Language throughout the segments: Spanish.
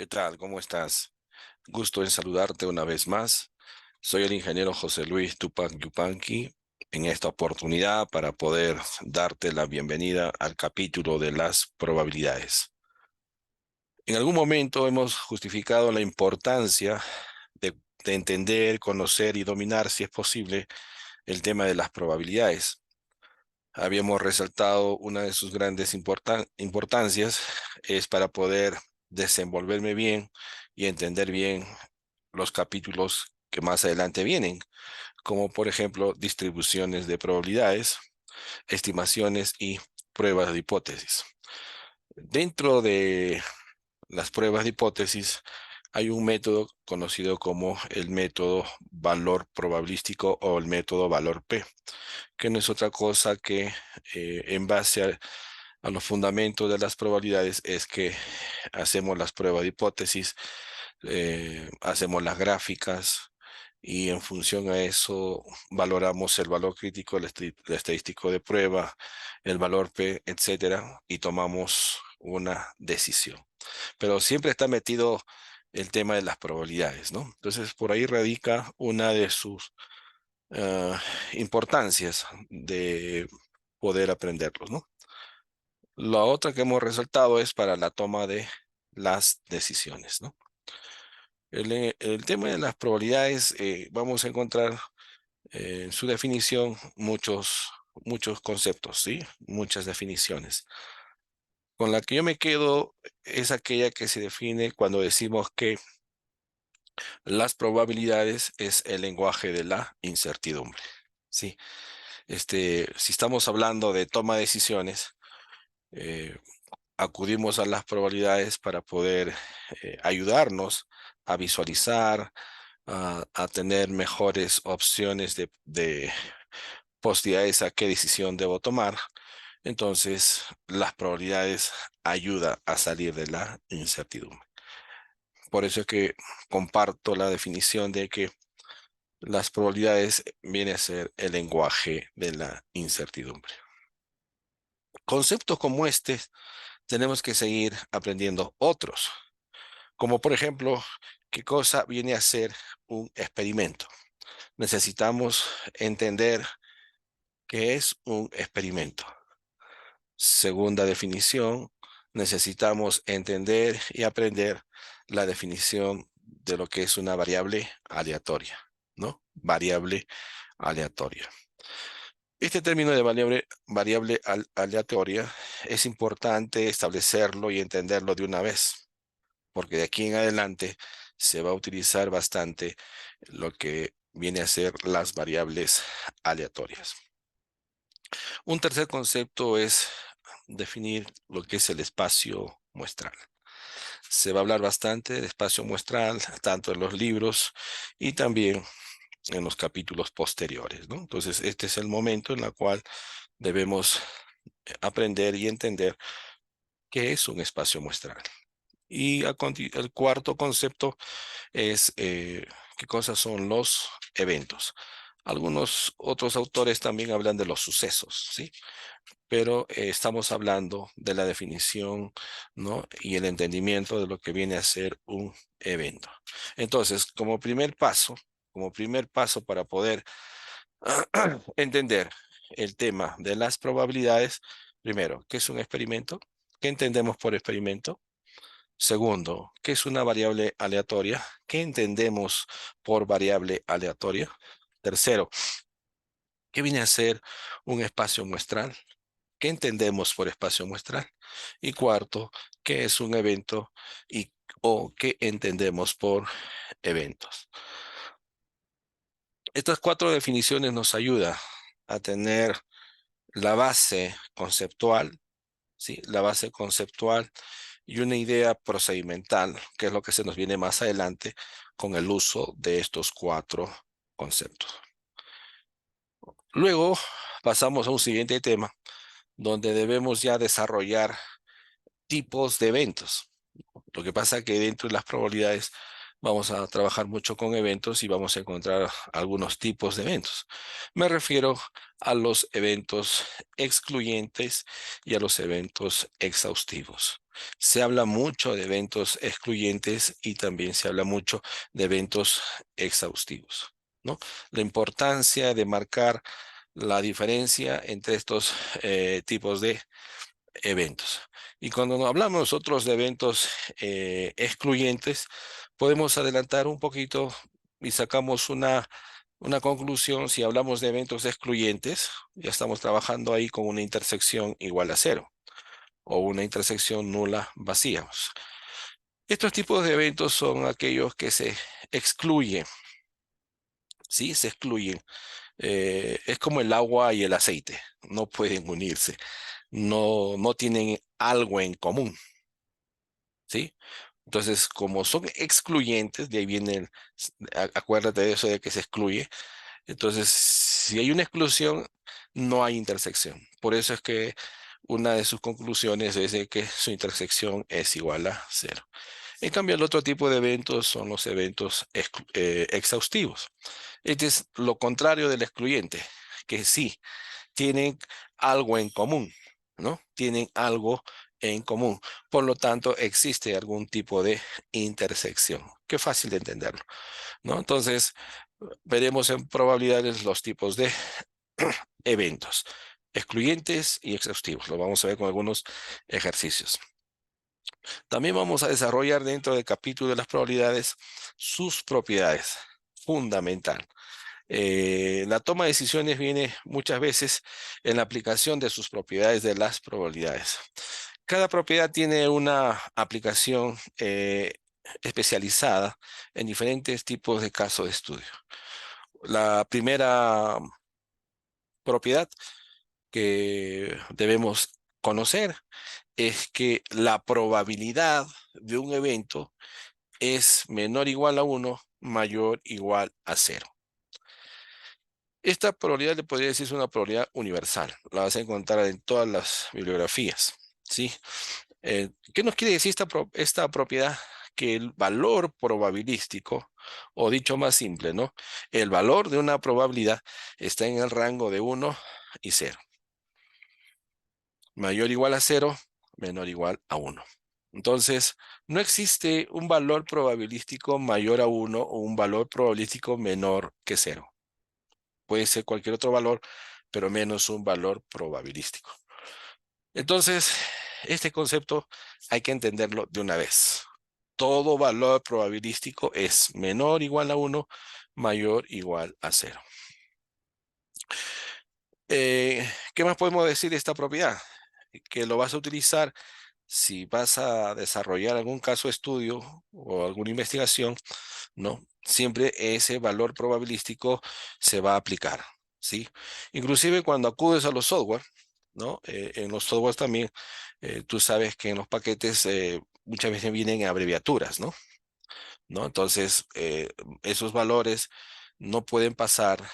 ¿Qué tal? ¿Cómo estás? Gusto en saludarte una vez más. Soy el ingeniero José Luis Tupac Yupanqui en esta oportunidad para poder darte la bienvenida al capítulo de las probabilidades. En algún momento hemos justificado la importancia de entender, conocer y dominar, si es posible, el tema de las probabilidades. Habíamos resaltado una de sus grandes importancias es para poder desenvolverme bien y entender bien los capítulos que más adelante vienen, como por ejemplo distribuciones de probabilidades, estimaciones y pruebas de hipótesis. Dentro de las pruebas de hipótesis hay un método conocido como el método valor probabilístico o el método valor P, que no es otra cosa que en base a los fundamentos de las probabilidades es que hacemos las pruebas de hipótesis, hacemos las gráficas y en función a eso valoramos el valor crítico, el estadístico de prueba, el valor P, etcétera, y tomamos una decisión. Pero siempre está metido el tema de las probabilidades, ¿no? Entonces, por ahí radica una de sus eh, importancias de poder aprenderlos, ¿no? La otra que hemos resaltado es para la toma de las decisiones, ¿no? El tema de las probabilidades, vamos a encontrar en su definición muchos conceptos, ¿sí? Muchas definiciones. Con la que yo me quedo es aquella que se define cuando decimos que las probabilidades es el lenguaje de la incertidumbre, ¿sí? Si estamos hablando de toma de decisiones, eh, acudimos a las probabilidades para poder ayudarnos a visualizar, a tener mejores opciones de posibilidades a qué decisión debo tomar. Entonces, las probabilidades ayudan a salir de la incertidumbre. Por eso es que comparto la definición de que las probabilidades viene a ser el lenguaje de la incertidumbre. Conceptos como este tenemos que seguir aprendiendo otros, como por ejemplo, ¿qué cosa viene a ser un experimento? Necesitamos entender qué es un experimento. Segunda definición, necesitamos entender y aprender la definición de lo que es una variable aleatoria, ¿no? Variable aleatoria. Este término de variable aleatoria es importante establecerlo y entenderlo de una vez, porque de aquí en adelante se va a utilizar bastante lo que viene a ser las variables aleatorias. Un tercer concepto es definir lo que es el espacio muestral. Se va a hablar bastante del espacio muestral, tanto en los libros y también en los capítulos posteriores, ¿no? Entonces, este es el momento en el cual debemos aprender y entender qué es un espacio muestral. Y el cuarto concepto es qué cosas son los eventos. Algunos otros autores también hablan de los sucesos, ¿sí? Pero estamos hablando de la definición, ¿no? Y el entendimiento de lo que viene a ser un evento. Entonces, como primer paso para poder entender el tema de las probabilidades, primero, ¿qué es un experimento? ¿Qué entendemos por experimento? Segundo, ¿qué es una variable aleatoria? ¿Qué entendemos por variable aleatoria? Tercero, ¿qué viene a ser un espacio muestral? ¿Qué entendemos por espacio muestral? Y cuarto, ¿qué es un evento y o qué entendemos por eventos? Estas cuatro definiciones nos ayudan a tener la base conceptual, ¿sí? La base conceptual y una idea procedimental, que es lo que se nos viene más adelante con el uso de estos cuatro conceptos. Luego pasamos a un siguiente tema donde debemos ya desarrollar tipos de eventos. Lo que pasa es que dentro de las probabilidades vamos a trabajar mucho con eventos y vamos a encontrar algunos tipos de eventos. Me refiero a los eventos excluyentes y a los eventos exhaustivos. Se habla mucho de eventos excluyentes y también se habla mucho de eventos exhaustivos, ¿no? La importancia de marcar la diferencia entre estos tipos de eventos. Y cuando hablamos nosotros de eventos excluyentes, podemos adelantar un poquito y sacamos una conclusión. Si hablamos de eventos excluyentes, ya estamos trabajando ahí con una intersección igual a cero o una intersección nula vacía. Estos tipos de eventos son aquellos que se excluyen, ¿sí? Se excluyen. Es como el agua y el aceite, no pueden unirse, no tienen algo en común, ¿sí? Entonces, como son excluyentes, de ahí viene acuérdate de eso de que se excluye. Entonces, si hay una exclusión, no hay intersección. Por eso es que una de sus conclusiones es de que su intersección es igual a cero. En cambio, el otro tipo de eventos son los eventos exhaustivos. Este es lo contrario del excluyente, que sí tienen algo en común, ¿no? Tienen algo en común. Por lo tanto, existe algún tipo de intersección. Qué fácil de entenderlo, ¿no? Entonces, veremos en probabilidades los tipos de eventos excluyentes y exhaustivos. Lo vamos a ver con algunos ejercicios. También vamos a desarrollar dentro del capítulo de las probabilidades sus propiedades. Fundamental. La toma de decisiones viene muchas veces en la aplicación de sus propiedades de las probabilidades. Cada propiedad tiene una aplicación especializada en diferentes tipos de casos de estudio. La primera propiedad que debemos conocer es que la probabilidad de un evento es menor o igual a 1, mayor o igual a 0. Esta probabilidad le podría decirse una probabilidad universal. La vas a encontrar en todas las bibliografías, ¿sí? ¿Qué nos quiere decir esta propiedad? Que el valor probabilístico, o dicho más simple, ¿no? El valor de una probabilidad está en el rango de 1 y 0. Mayor o igual a 0, menor o igual a 1. Entonces, no existe un valor probabilístico mayor a 1 o un valor probabilístico menor que 0. Puede ser cualquier otro valor, pero menos un valor probabilístico. Entonces, este concepto hay que entenderlo de una vez. Todo valor probabilístico es menor o igual a 1, mayor o igual a 0. ¿Qué más podemos decir de esta propiedad? Que lo vas a utilizar si vas a desarrollar algún caso de estudio o alguna investigación, ¿no? Siempre ese valor probabilístico se va a aplicar, ¿sí? Inclusive cuando acudes a los software, ¿no? En los softwares también, tú sabes que en los paquetes muchas veces vienen abreviaturas, ¿no? ¿No? Entonces, esos valores no pueden pasar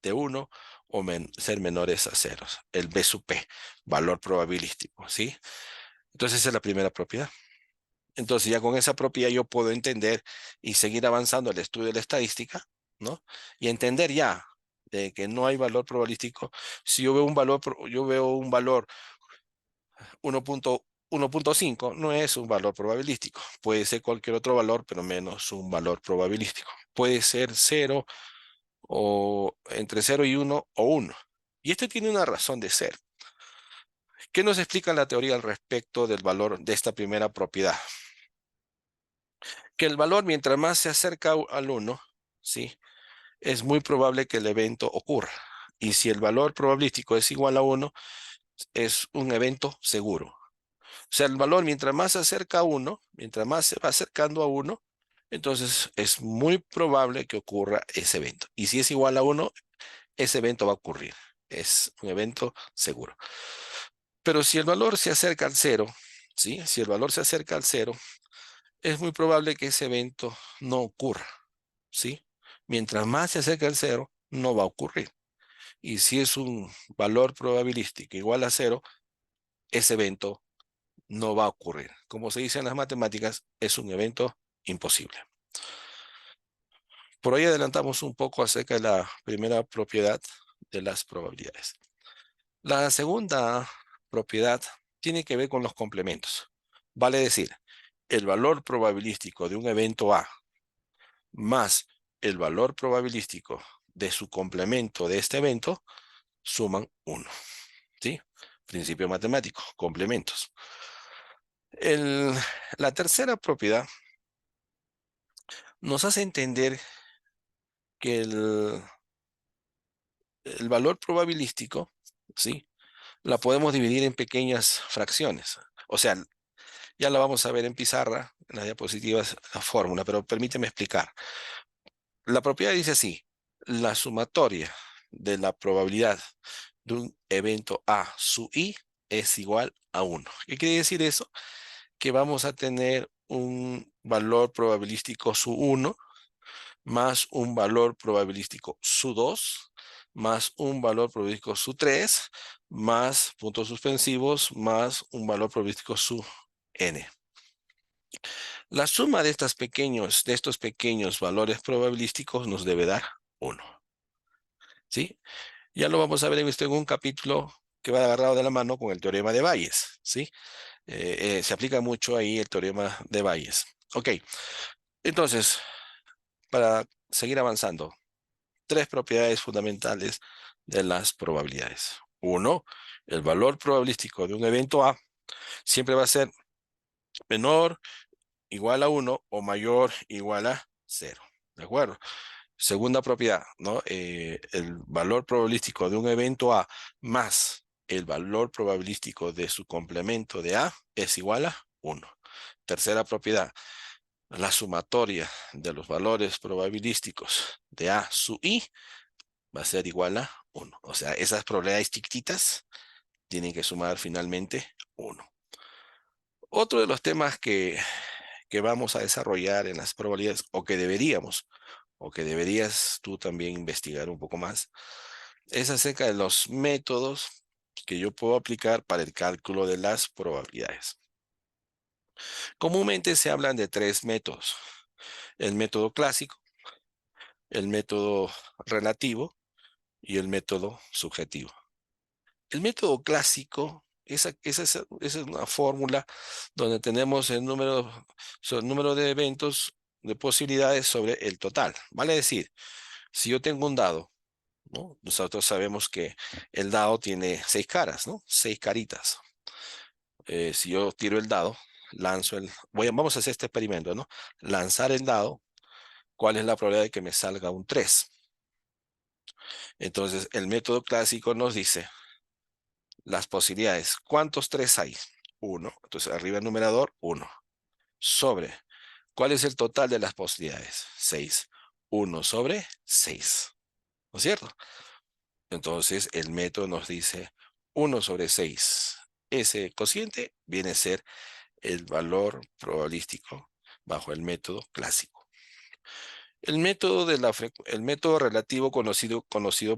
de 1 o ser menores a ceros. El B sub P, valor probabilístico, ¿sí? Entonces esa es la primera propiedad. Entonces ya con esa propiedad yo puedo entender y seguir avanzando el estudio de la estadística, ¿no? Y entender ya de que no hay valor probabilístico. Si yo veo un valor, yo veo un valor 1.5, no es un valor probabilístico. Puede ser cualquier otro valor, pero menos un valor probabilístico. Puede ser 0 o entre 0 y 1 o 1. Y esto tiene una razón de ser. ¿Qué nos explica la teoría al respecto del valor de esta primera propiedad? Que el valor, mientras más se acerca al 1, ¿sí? Es muy probable que el evento ocurra. Y si el valor probabilístico es igual a 1, es un evento seguro. O sea, el valor, mientras más se acerca a 1, mientras más se va acercando a 1, entonces es muy probable que ocurra ese evento. Y si es igual a 1, ese evento va a ocurrir. Es un evento seguro. Pero si el valor se acerca al 0, ¿sí? Si el valor se acerca al 0, es muy probable que ese evento no ocurra, ¿sí? Mientras más se acerca al 0, no va a ocurrir. Y si es un valor probabilístico igual a 0, ese evento no va a ocurrir. Como se dice en las matemáticas, es un evento imposible. Por ahí adelantamos un poco acerca de la primera propiedad de las probabilidades. La segunda propiedad tiene que ver con los complementos. Vale decir, el valor probabilístico de un evento A más el valor probabilístico de su complemento de este evento suman 1. ¿Sí? Principio matemático, complementos. La tercera propiedad nos hace entender que el valor probabilístico, ¿sí? La podemos dividir en pequeñas fracciones. O sea, ya la vamos a ver en pizarra, en las diapositivas, la fórmula, pero permíteme explicar. La propiedad dice así, la sumatoria de la probabilidad de un evento A su I es igual a 1. ¿Qué quiere decir eso? Que vamos a tener un valor probabilístico su 1 más un valor probabilístico su 2 más un valor probabilístico su 3 más puntos suspensivos más un valor probabilístico su n. La suma de estos pequeños valores probabilísticos nos debe dar 1. ¿Sí? Ya lo vamos a ver en un capítulo que va agarrado de la mano con el teorema de Bayes. ¿Sí? Se aplica mucho ahí el teorema de Bayes. Ok, entonces, para seguir avanzando, 3 propiedades fundamentales de las probabilidades. Uno, el valor probabilístico de un evento A siempre va a ser menor, igual a 1 o mayor, igual a 0. ¿De acuerdo? Segunda propiedad, ¿no? El valor probabilístico de un evento A más el valor probabilístico de su complemento de A es igual a 1. Tercera propiedad, la sumatoria de los valores probabilísticos de A su I va a ser igual a 1. O sea, esas probabilidades chiquititas tienen que sumar finalmente 1. Otro de los temas que vamos a desarrollar en las probabilidades, o que deberías tú también investigar un poco más, es acerca de los métodos que yo puedo aplicar para el cálculo de las probabilidades. Comúnmente se hablan de 3 métodos: el método clásico, el método relativo y el método subjetivo. El método clásico, esa es una fórmula donde tenemos el número de eventos, de posibilidades sobre el total. Vale decir, si yo tengo un dado, ¿no? Nosotros sabemos que el dado tiene 6 caras, ¿no? 6 caritas. Si yo tiro el dado, vamos a hacer este experimento, ¿no? Lanzar el dado, ¿cuál es la probabilidad de que me salga un 3? Entonces, el método clásico nos dice las posibilidades. ¿Cuántos 3 hay? 1. Entonces, arriba el numerador, 1. Sobre, ¿cuál es el total de las posibilidades? 6. 1 sobre 6. ¿No es cierto? Entonces, el método nos dice 1 sobre 6. Ese cociente viene a ser el valor probabilístico bajo el método clásico. El método relativo conocido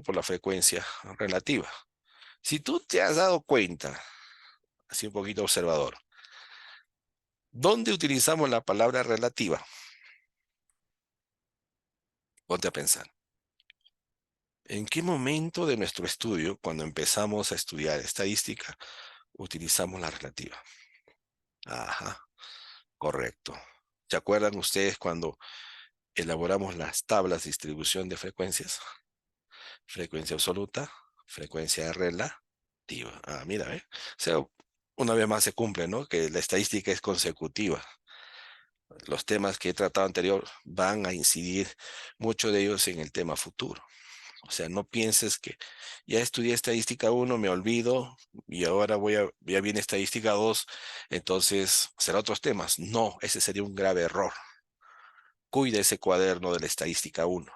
por la frecuencia relativa. Si tú te has dado cuenta, así un poquito observador, ¿dónde utilizamos la palabra relativa? Ponte a pensar. ¿En qué momento de nuestro estudio, cuando empezamos a estudiar estadística, utilizamos la relativa? Ajá, correcto. ¿Se acuerdan ustedes cuando elaboramos las tablas de distribución de frecuencias? Frecuencia absoluta, frecuencia relativa. Ah, mira, ¿eh? O sea, una vez más se cumple, ¿no? Que la estadística es consecutiva. Los temas que he tratado anterior van a incidir, muchos de ellos, en el tema futuro. O sea, no pienses que ya estudié estadística 1, me olvido, y ahora ya viene estadística 2, entonces será otros temas. No, ese sería un grave error. Cuida ese cuaderno de la estadística 1.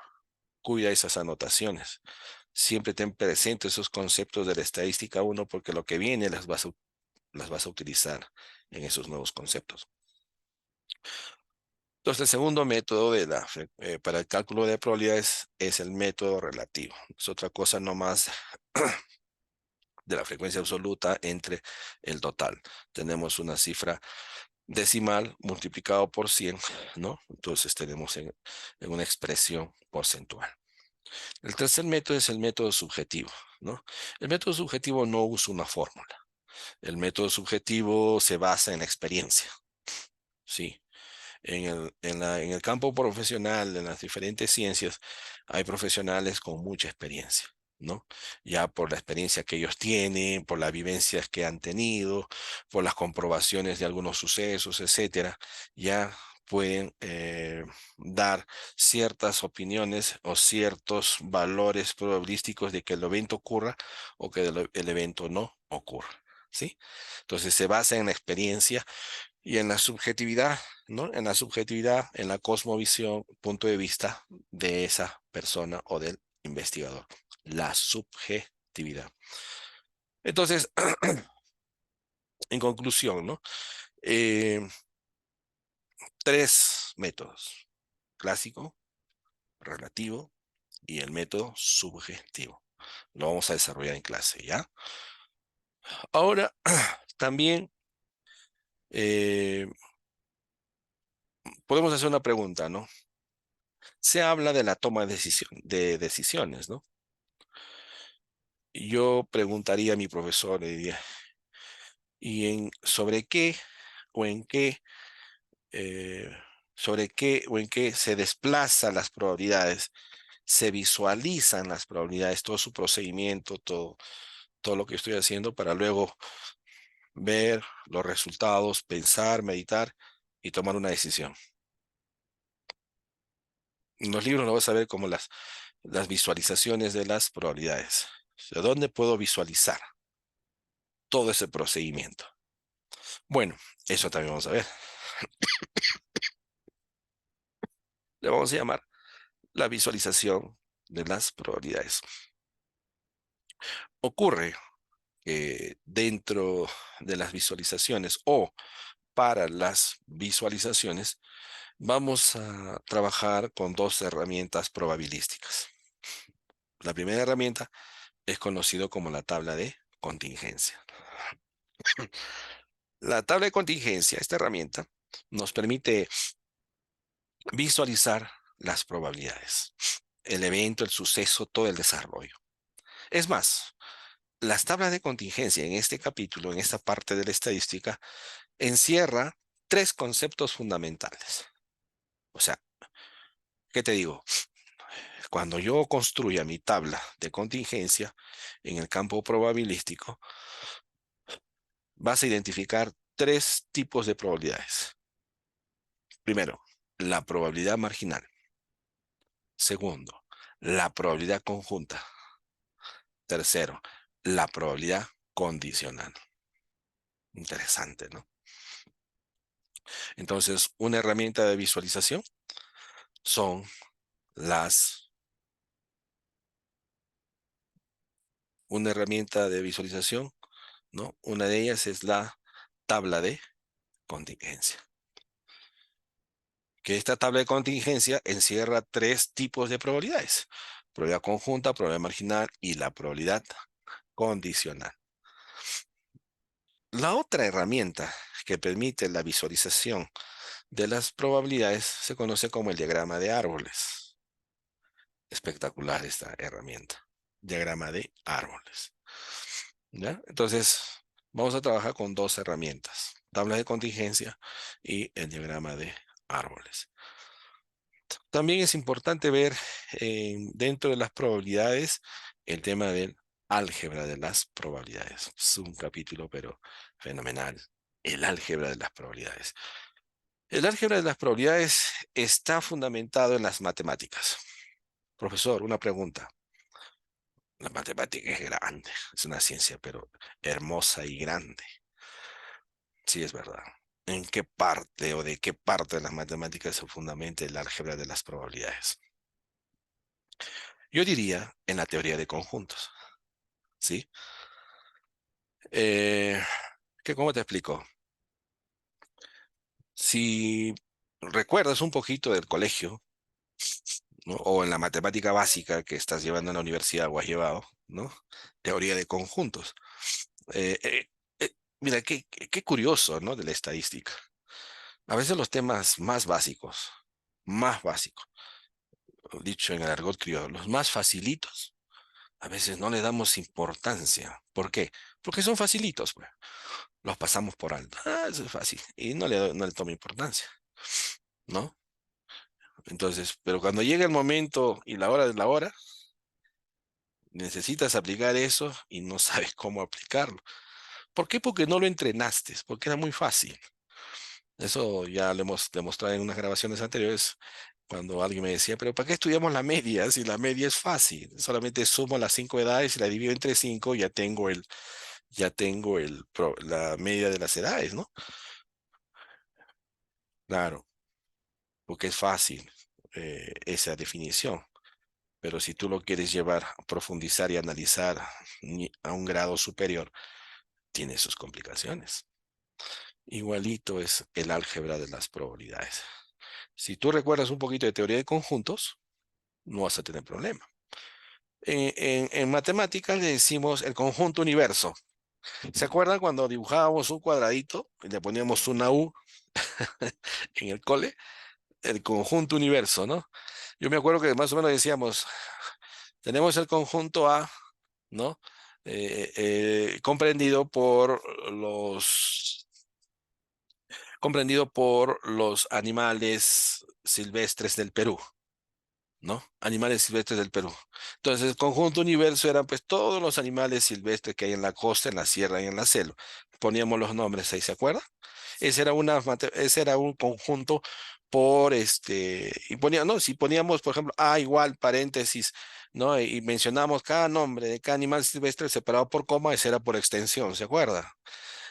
Cuida esas anotaciones. Siempre ten presente esos conceptos de la estadística 1 porque lo que viene las vas a utilizar en esos nuevos conceptos. Entonces, el segundo método para el cálculo de probabilidades es el método relativo. Es otra cosa nomás de la frecuencia absoluta entre el total. Tenemos una cifra decimal multiplicado por 100, ¿no? Entonces tenemos en una expresión porcentual. El tercer método es el método subjetivo, ¿no? El método subjetivo no usa una fórmula. El método subjetivo se basa en la experiencia, ¿sí? En el campo profesional, en las diferentes ciencias, hay profesionales con mucha experiencia, ¿no? Ya por la experiencia que ellos tienen, por las vivencias que han tenido, por las comprobaciones de algunos sucesos, etcétera, ya pueden dar ciertas opiniones o ciertos valores probabilísticos de que el evento ocurra o que el evento no ocurra, ¿sí? Entonces se basa en la experiencia y en la subjetividad, ¿no? En la subjetividad, en la cosmovisión, punto de vista de esa persona o del investigador. La subjetividad. Entonces, en conclusión, ¿no? Eh, tres métodos: clásico, relativo y el método subjetivo. Lo vamos a desarrollar en clase, ¿ya? Ahora, también eh, podemos hacer una pregunta, ¿no? Se habla de la toma de decisiones, ¿no? Yo preguntaría a mi profesor, le diría, ¿y sobre qué o en qué, eh, sobre qué o en qué se desplazan las probabilidades, se visualizan las probabilidades, todo su procedimiento, todo lo que estoy haciendo para luego ver los resultados, pensar, meditar y tomar una decisión? En los libros lo vas a ver como las visualizaciones de las probabilidades. ¿De dónde puedo visualizar todo ese procedimiento? Bueno, eso también vamos a ver. Le vamos a llamar la visualización de las probabilidades. Ocurre que dentro de las visualizaciones o para las visualizaciones vamos a trabajar con dos herramientas probabilísticas. La primera herramienta es conocido como la tabla de contingencia. La tabla de contingencia, esta herramienta, nos permite visualizar las probabilidades, el evento, el suceso, todo el desarrollo. Es más, las tablas de contingencia en este capítulo, en esta parte de la estadística, encierra tres conceptos fundamentales. O sea, ¿qué te digo? Cuando yo construya mi tabla de contingencia en el campo probabilístico, vas a identificar tres tipos de probabilidades. Primero, la probabilidad marginal. Segundo, la probabilidad conjunta. Tercero, la probabilidad condicional. Interesante, ¿no? Entonces, una herramienta de visualización son las, una herramienta de visualización, ¿no? Una de ellas es la tabla de contingencia. Que esta tabla de contingencia encierra tres tipos de probabilidades: probabilidad conjunta, probabilidad marginal y la probabilidad condicional. La otra herramienta que permite la visualización de las probabilidades se conoce como el diagrama de árboles. Espectacular esta herramienta. Diagrama de árboles. ¿Ya? Entonces, vamos a trabajar con dos herramientas: tabla de contingencia y el diagrama de árboles. También es importante ver dentro de las probabilidades el tema del álgebra de las probabilidades. Es un capítulo, pero fenomenal. El álgebra de las probabilidades. El álgebra de las probabilidades está fundamentado en las matemáticas. Profesor, una pregunta. La matemática es grande, es una ciencia, pero hermosa y grande. Sí, es verdad. ¿En qué parte o de qué parte de las matemáticas se fundamenta el álgebra de las probabilidades? Yo diría en la teoría de conjuntos, ¿sí? Eh, ¿Cómo te explico? Si recuerdas un poquito del colegio, ¿no? O en la matemática básica que estás llevando en la universidad o has llevado, ¿no? Teoría de conjuntos. Eh, eh, mira, qué curioso, ¿no? De la estadística. A veces los temas más básicos, dicho en el argot criollo, los más facilitos, a veces no le damos importancia. ¿Por qué? Porque son facilitos, pues. Los pasamos por alto. Ah, eso es fácil. Y no le tomo importancia, ¿no? Entonces, pero cuando llega el momento y la hora de la hora, necesitas aplicar eso y no sabes cómo aplicarlo. ¿Por qué? Porque no lo entrenaste, porque era muy fácil. Eso ya lo hemos demostrado en unas grabaciones anteriores, cuando alguien me decía, pero ¿para qué estudiamos la media si la media es fácil? Solamente sumo las 5 edades y la divido entre 5, la media de las edades, ¿no? Claro, porque es fácil esa definición. Pero si tú lo quieres llevar a profundizar y analizar a un grado superior, tiene sus complicaciones. Igualito es el álgebra de las probabilidades. Si tú recuerdas un poquito de teoría de conjuntos, no vas a tener problema. En matemáticas le decimos el conjunto universo. ¿Se acuerdan cuando dibujábamos un cuadradito y le poníamos una U en el cole? El conjunto universo, ¿no? Yo me acuerdo que más o menos decíamos, tenemos el conjunto A, ¿no? Los, comprendido por los animales silvestres del Perú. ¿No? Animales silvestres del Perú. Entonces, el conjunto universo eran pues todos los animales silvestres que hay en la costa, en la sierra y en la selva. Poníamos los nombres ahí, ¿se acuerda? Ese era un conjunto y no, si poníamos, por ejemplo, A igual, paréntesis, ¿no? Y mencionamos cada nombre de cada animal silvestre separado por coma, ese era por extensión, ¿se acuerda?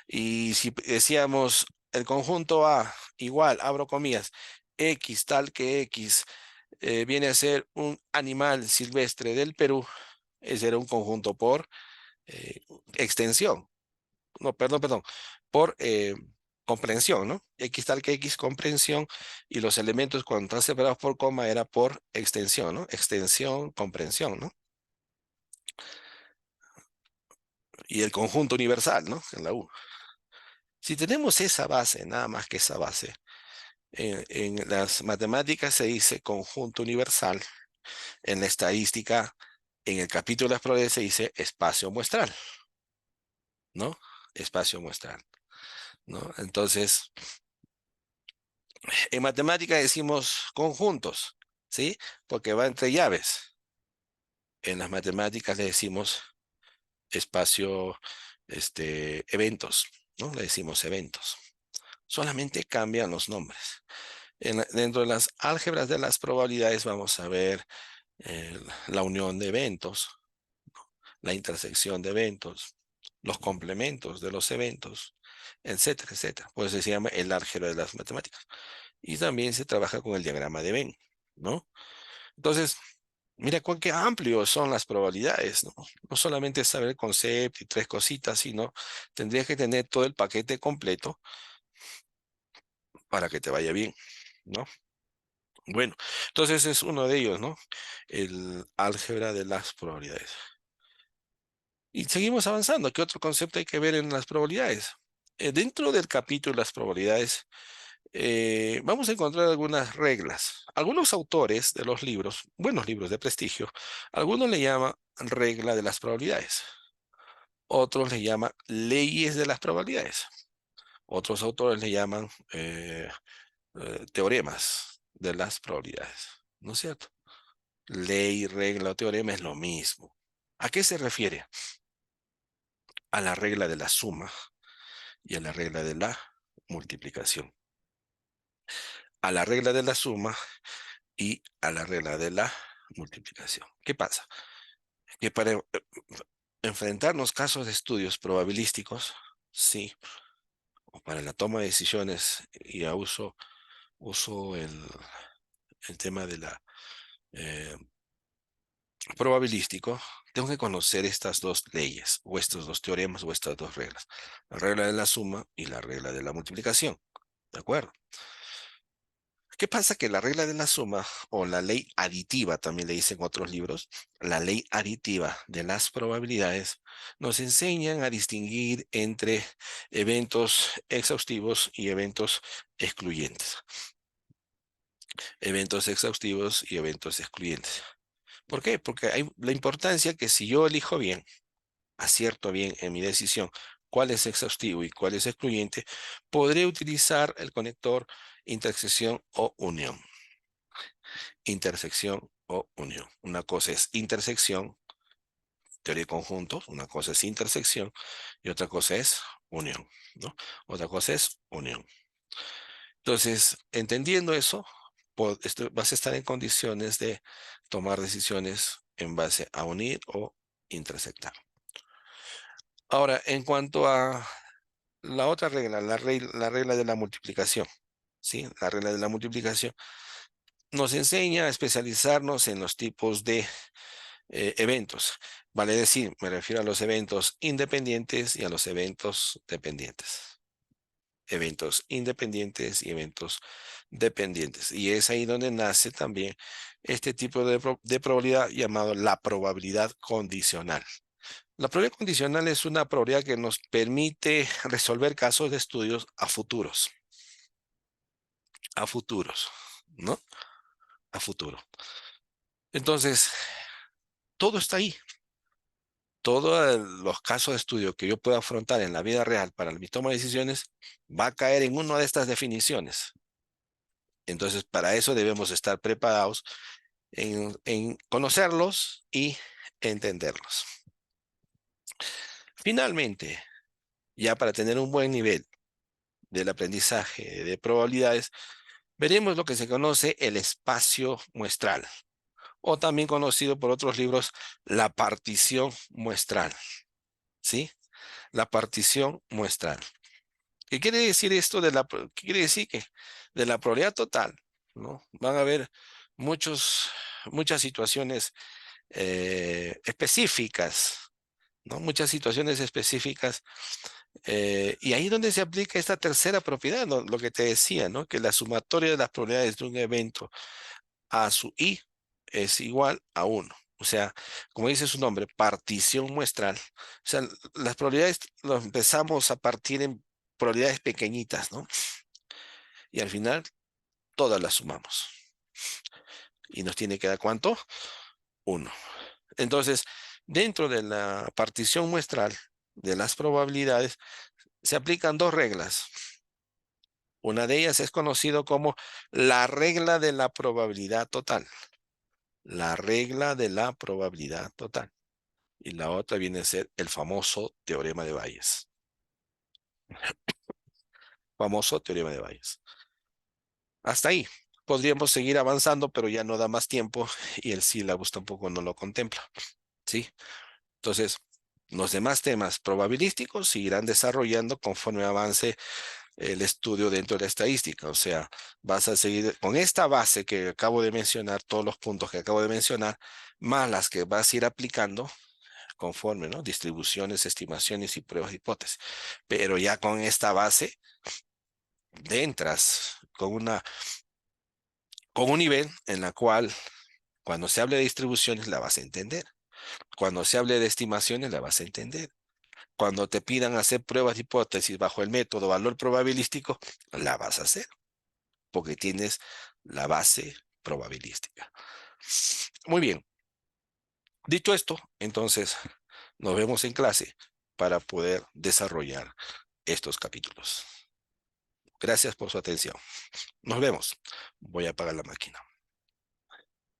Y si decíamos el conjunto A igual, abro comillas, X tal que X viene a ser un animal silvestre del Perú, ese era un conjunto por eh, extensión, no, perdón, por comprensión, ¿no? X tal que X comprensión y los elementos cuando están separados por coma era por extensión, ¿no? Extensión, comprensión, ¿no? Y el conjunto universal, ¿no? En la U. Si tenemos esa base, nada más que esa base, en las matemáticas se dice conjunto universal, en la estadística, en el capítulo de las probabilidades se dice espacio muestral, ¿no? Espacio muestral, ¿no? Entonces, en matemática decimos conjuntos, ¿sí? Porque va entre llaves. En las matemáticas le decimos espacio, eventos, ¿no? Le decimos eventos. Solamente cambian los nombres. Dentro de las álgebras de las probabilidades vamos a ver eh, la unión de eventos, la intersección de eventos, los complementos de los eventos, etcétera, etcétera. Pues se llama el álgebra de las matemáticas. Y también se trabaja con el diagrama de Venn, ¿no? Entonces, mira cuán que amplios son las probabilidades, ¿no? No solamente saber el concepto y tres cositas, sino tendrías que tener todo el paquete completo para que te vaya bien, ¿no? Bueno, entonces es uno de ellos, ¿no? El álgebra de las probabilidades. Y seguimos avanzando. ¿Qué otro concepto hay que ver en las probabilidades? Dentro del capítulo de las probabilidades, vamos a encontrar algunas reglas. Algunos autores de los libros, buenos libros de prestigio, algunos le llaman regla de las probabilidades. Otros le llaman leyes de las probabilidades. Otros autores le llaman teoremas de las probabilidades. ¿No es cierto? Ley, regla o teorema es lo mismo. ¿A qué se refiere? A la regla de la suma y a la regla de la multiplicación. A la regla de la suma y a la regla de la multiplicación. ¿Qué pasa? Que para enfrentarnos casos de estudios probabilísticos, sí, o para la toma de decisiones y uso el tema de la eh, probabilístico, tengo que conocer estas dos leyes, o estos dos teoremas, o estas dos reglas. La regla de la suma y la regla de la multiplicación. ¿De acuerdo? ¿Qué pasa? Que la regla de la suma o la ley aditiva, también le dicen otros libros, la ley aditiva de las probabilidades, nos enseñan a distinguir entre eventos exhaustivos y eventos excluyentes. Eventos exhaustivos y eventos excluyentes. ¿Por qué? Porque hay la importancia que si yo elijo bien, acierto bien en mi decisión cuál es exhaustivo y cuál es excluyente, podré utilizar el conector intersección o unión. Intersección o unión. Una cosa es intersección, teoría de conjuntos, una cosa es intersección y otra cosa es unión, ¿no? Otra cosa es unión. Entonces, entendiendo eso, vas a estar en condiciones de tomar decisiones en base a unir o intersectar. Ahora, en cuanto a la otra regla, la regla de la multiplicación, ¿sí? La regla de la multiplicación nos enseña a especializarnos en los tipos de eventos. Vale decir, me refiero a los eventos independientes y a los eventos dependientes. Eventos independientes y eventos dependientes. Y es ahí donde nace también este tipo de probabilidad llamado la probabilidad condicional. La probabilidad condicional es una probabilidad que nos permite resolver casos de estudios a futuros, ¿no? A futuro. Entonces, todo está ahí. Todos los casos de estudio que yo pueda afrontar en la vida real para mi toma de decisiones va a caer en una de estas definiciones. Entonces, para eso debemos estar preparados en conocerlos y entenderlos. Finalmente, ya para tener un buen nivel del aprendizaje de probabilidades, veremos lo que se conoce el espacio muestral, o también conocido por otros libros, la partición muestral, ¿sí? La partición muestral. ¿Qué quiere decir esto qué quiere decir que de la probabilidad total, ¿no? Van a haber muchas situaciones específicas, ¿no? Muchas situaciones específicas. Y ahí es donde se aplica esta tercera propiedad, ¿no? Lo que te decía, ¿no? Que la sumatoria de las probabilidades de un evento a su i es igual a 1. O sea, como dice su nombre, partición muestral. O sea, las probabilidades las empezamos a partir en probabilidades pequeñitas, ¿no? Y al final todas las sumamos. Y nos tiene que dar ¿cuánto? 1. Entonces, dentro de la partición muestral de las probabilidades, se aplican dos reglas. Una de ellas es conocido como la regla de la probabilidad total. La regla de la probabilidad total. Y la otra viene a ser el famoso teorema de Bayes. Famoso teorema de Bayes. Hasta ahí. Podríamos seguir avanzando, pero ya no da más tiempo y el sílabus tampoco no lo contempla. ¿Sí? Entonces, los demás temas probabilísticos se irán desarrollando conforme avance el estudio dentro de la estadística. O sea, vas a seguir con esta base que acabo de mencionar, todos los puntos que acabo de mencionar, más las que vas a ir aplicando conforme, ¿no? Distribuciones, estimaciones y pruebas de hipótesis. Pero ya con esta base, entras con un nivel en la cual cuando se hable de distribuciones la vas a entender. Cuando se hable de estimaciones la vas a entender. Cuando te pidan hacer pruebas de hipótesis bajo el método valor probabilístico, la vas a hacer, porque tienes la base probabilística. Muy bien. Dicho esto, entonces nos vemos en clase para poder desarrollar estos capítulos. Gracias por su atención. Nos vemos. Voy a apagar la máquina.